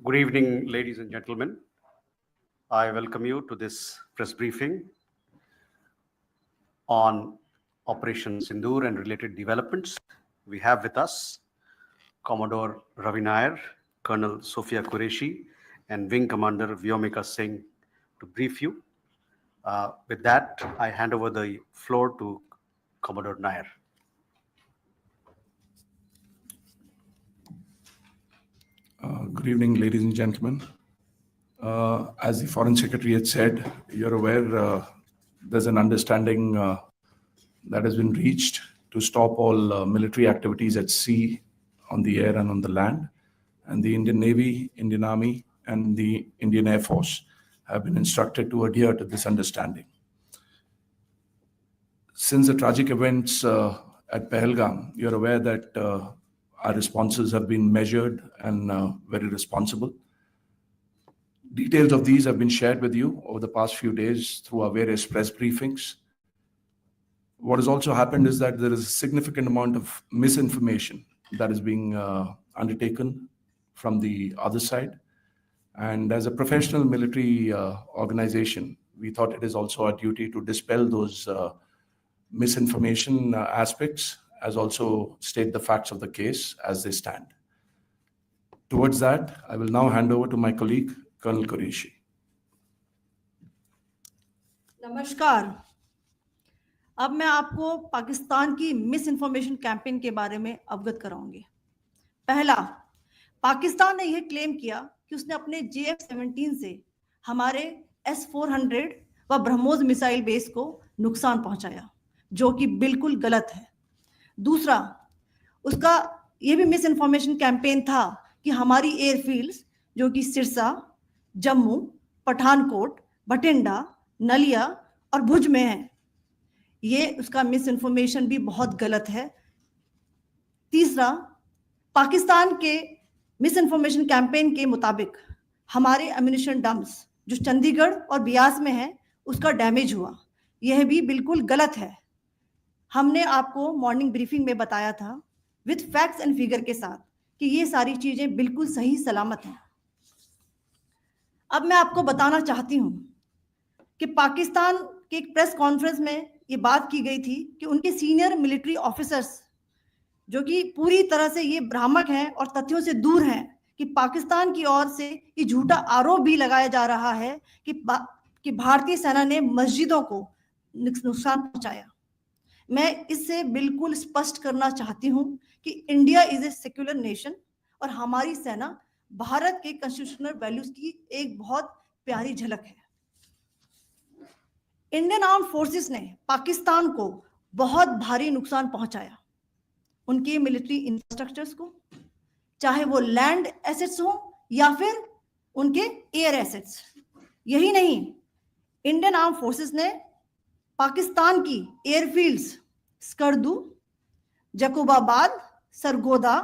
Good evening, ladies and gentlemen. I welcome you to this press briefing on Operation Sindoor and related developments. We have with us Commodore Ravi Nair, Colonel Sophia Qureshi, and Wing Commander Vyomika Singh to brief you. With that, I hand over the floor to Commodore Nair. Good evening, ladies and gentlemen. As the Foreign Secretary had said, you're aware there's an understanding that has been reached to stop all military activities at sea, on the air and on the land. And the Indian Navy, Indian Army, and the Indian Air Force have been instructed to adhere to this understanding. Since the tragic events at Pahalgam, you're aware that our responses have been measured and very responsible. Details of these have been shared with you over the past few days through our various press briefings. What has also happened is that there is a significant amount of misinformation that is being undertaken from the other side. And as a professional military organization, we thought it is also our duty to dispel those misinformation aspects, as also state the facts of the case as they stand. Towards that, I will now hand over to my colleague, Colonel Qureshi. नमस्कार। अब मैं आपको पाकिस्तान की miss information campaign के बारे में अवगत कराऊंगी। पहला, पाकिस्तान ने यह क्लेम किया कि उसने अपने JF-17 से हमारे S-400 व ब्रह्मोस मिसाइल बेस को नुकसान पहुंचाया, जो कि बिल्कुल गलत है। दूसरा, उसका यह भी मिस इन्फॉर्मेशन कैंपेन था कि हमारी एयरफील्ड्स जो कि सिरसा, जम्मू, पठानकोट, बठिंडा, नलिया और भुज में है, ये उसका मिस इन्फॉर्मेशन भी बहुत गलत है। तीसरा, पाकिस्तान के मिस इन्फॉर्मेशन कैंपेन के मुताबिक हमारे एम्यूनिशन डम्प्स जो चंडीगढ़ और बियास में है, उसका डैमेज हुआ, यह भी बिल्कुल गलत है। हमने आपको मॉर्निंग ब्रीफिंग में बताया था विद फैक्ट्स एंड फिगर के साथ कि ये सारी चीजें बिल्कुल सही सलामत हैं। अब मैं आपको बताना चाहती हूं कि पाकिस्तान के एक प्रेस कॉन्फ्रेंस में ये बात की गई थी कि उनके सीनियर मिलिट्री ऑफिसर्स जो कि पूरी तरह से ये भ्रामक हैं और तथ्यों से दूर हैं कि पाकिस्तान की ओर से ये झूठा आरोप भी लगाया जा रहा है कि भारतीय सेना ने मस्जिदों को नुकसान पहुंचाया। मैं इससे बिल्कुल स्पष्ट करना चाहती हूं कि India is a secular nation और हमारी सेना भारत के कॉन्स्टिट्यूशनल वैल्यूज की एक बहुत प्यारी झलक है। इंडियन आर्म फोर्सेस ने पाकिस्तान को बहुत भारी नुकसान पहुंचाया, उनके मिलिट्री इंफ्रास्ट्रक्चर्स को, चाहे वो लैंड एसेट्स हो या फिर उनके एयर एसेट्स। यही नहीं, इंडियन आर्म फोर्सेस ने पाकिस्तान की एयरफील्ड्स स्कर्दू, जकोबाबाद, सरगोदा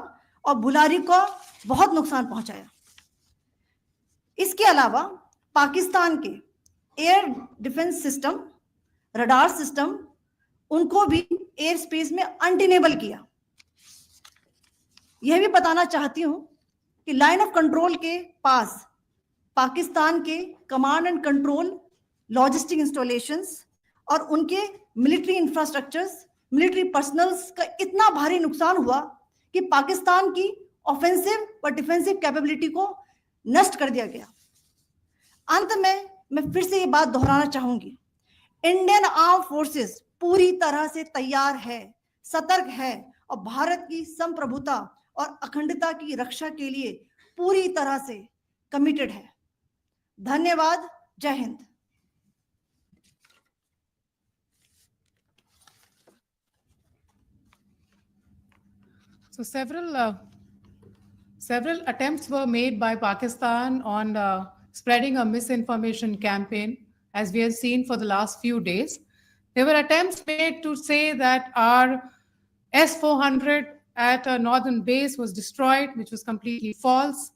और बुलारी को बहुत नुकसान पहुंचाया। इसके अलावा पाकिस्तान के air defence system, radar system, उनको भी एयर स्पेस में अनटेनेबल किया। यह भी बताना चाहती हूं कि लाइन ऑफ कंट्रोल के पास पाकिस्तान के command and control logistic installations और उनके मिलिट्री इंफ्रास्ट्रक्चर्स, मिलिट्री पर्सनल्स का इतना भारी नुकसान हुआ कि पाकिस्तान की ऑफेंसिव व डिफेंसिव कैपेबिलिटी को नष्ट कर दिया गया। अंत में मैं फिर से ये बात दोहराना चाहूंगी, इंडियन आर्म फोर्सेस पूरी तरह से तैयार है, सतर्क है और भारत की संप्रभुता और अखंडता की रक्षा के लिए पूरी तरह से कमिटेड है। धन्यवाद। जय Hind. So several attempts were made by Pakistan on spreading a misinformation campaign, as we have seen for the last few days. There were attempts made to say that our S-400 at a northern base was destroyed, which was completely false,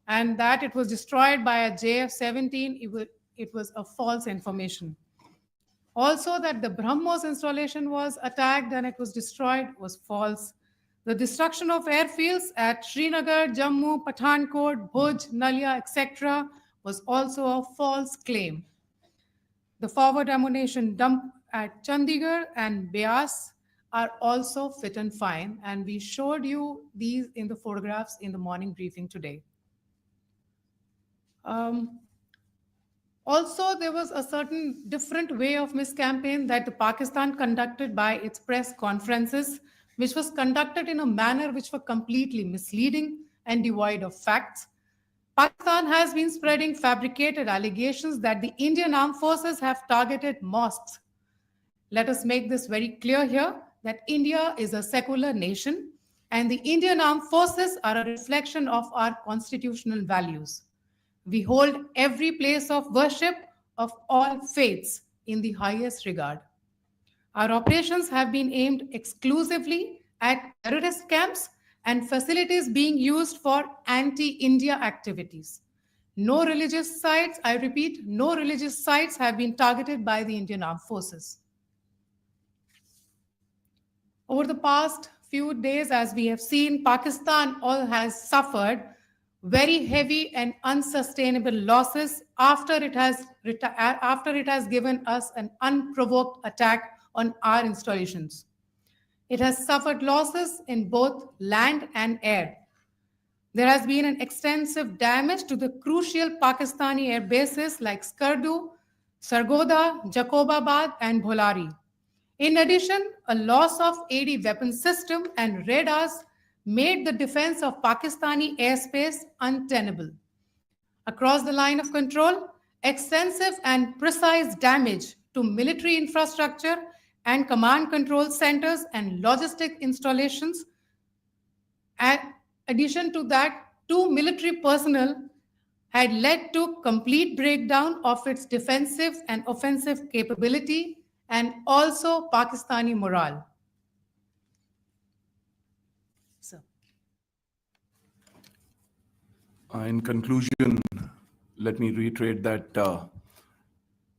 and that it was destroyed by a JF-17. It was a false information. Also, that the BrahMos installation was attacked and it was destroyed was false. The destruction of airfields at Srinagar, Jammu, Pathankot, Bhuj, Nalia, etc. was also a false claim. The forward ammunition dump at Chandigarh and Beas are also fit and fine, and we showed you these in the photographs in the morning briefing today. Also, there was a certain different way of miscampaign that the Pakistan conducted by its press conferences, which was conducted in a manner which were completely misleading and devoid of facts. Pakistan has been spreading fabricated allegations that the Indian armed forces have targeted mosques. Let us make this very clear here that India is a secular nation and the Indian armed forces are a reflection of our constitutional values. We hold every place of worship of all faiths in the highest regard. Our operations have been aimed exclusively at terrorist camps and facilities being used for anti-India activities. No religious sites, I repeat, no religious sites have been targeted by the Indian Armed Forces. Over the past few days, as we have seen, Pakistan all has suffered very heavy and unsustainable losses after it has given us an unprovoked attack on our installations. It has suffered losses in both land and air. There has been an extensive damage to the crucial Pakistani air bases like Skardu, Sargodha, Jacobabad, and Bholari. In addition, a loss of AD weapon system and radars made the defense of Pakistani airspace untenable. Across the line of control, extensive and precise damage to military infrastructure and command control centers and logistic installations. In addition to that, 2 military personnel had led to complete breakdown of its defensive and offensive capability and also Pakistani morale. So. In conclusion, let me reiterate that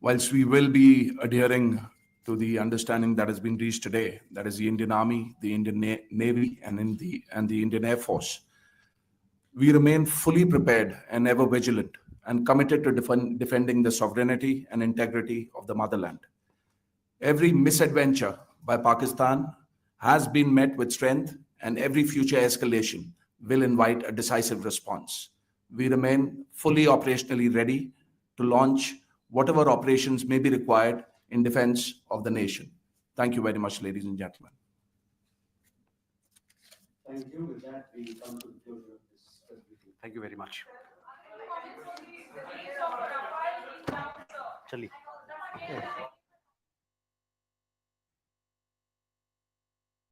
whilst we will be adhering to the understanding that has been reached today, that is the Indian Army, the Indian Navy, and the Indian Air Force, we remain fully prepared and ever vigilant and committed to defending the sovereignty and integrity of the motherland. Every misadventure by Pakistan has been met with strength, and every future escalation will invite a decisive response. We remain fully operationally ready to launch whatever operations may be required in defense of the nation. Thank you very much, ladies and gentlemen. Thank you. With that, we come to the closure of this briefing. Thank you very much. Chali.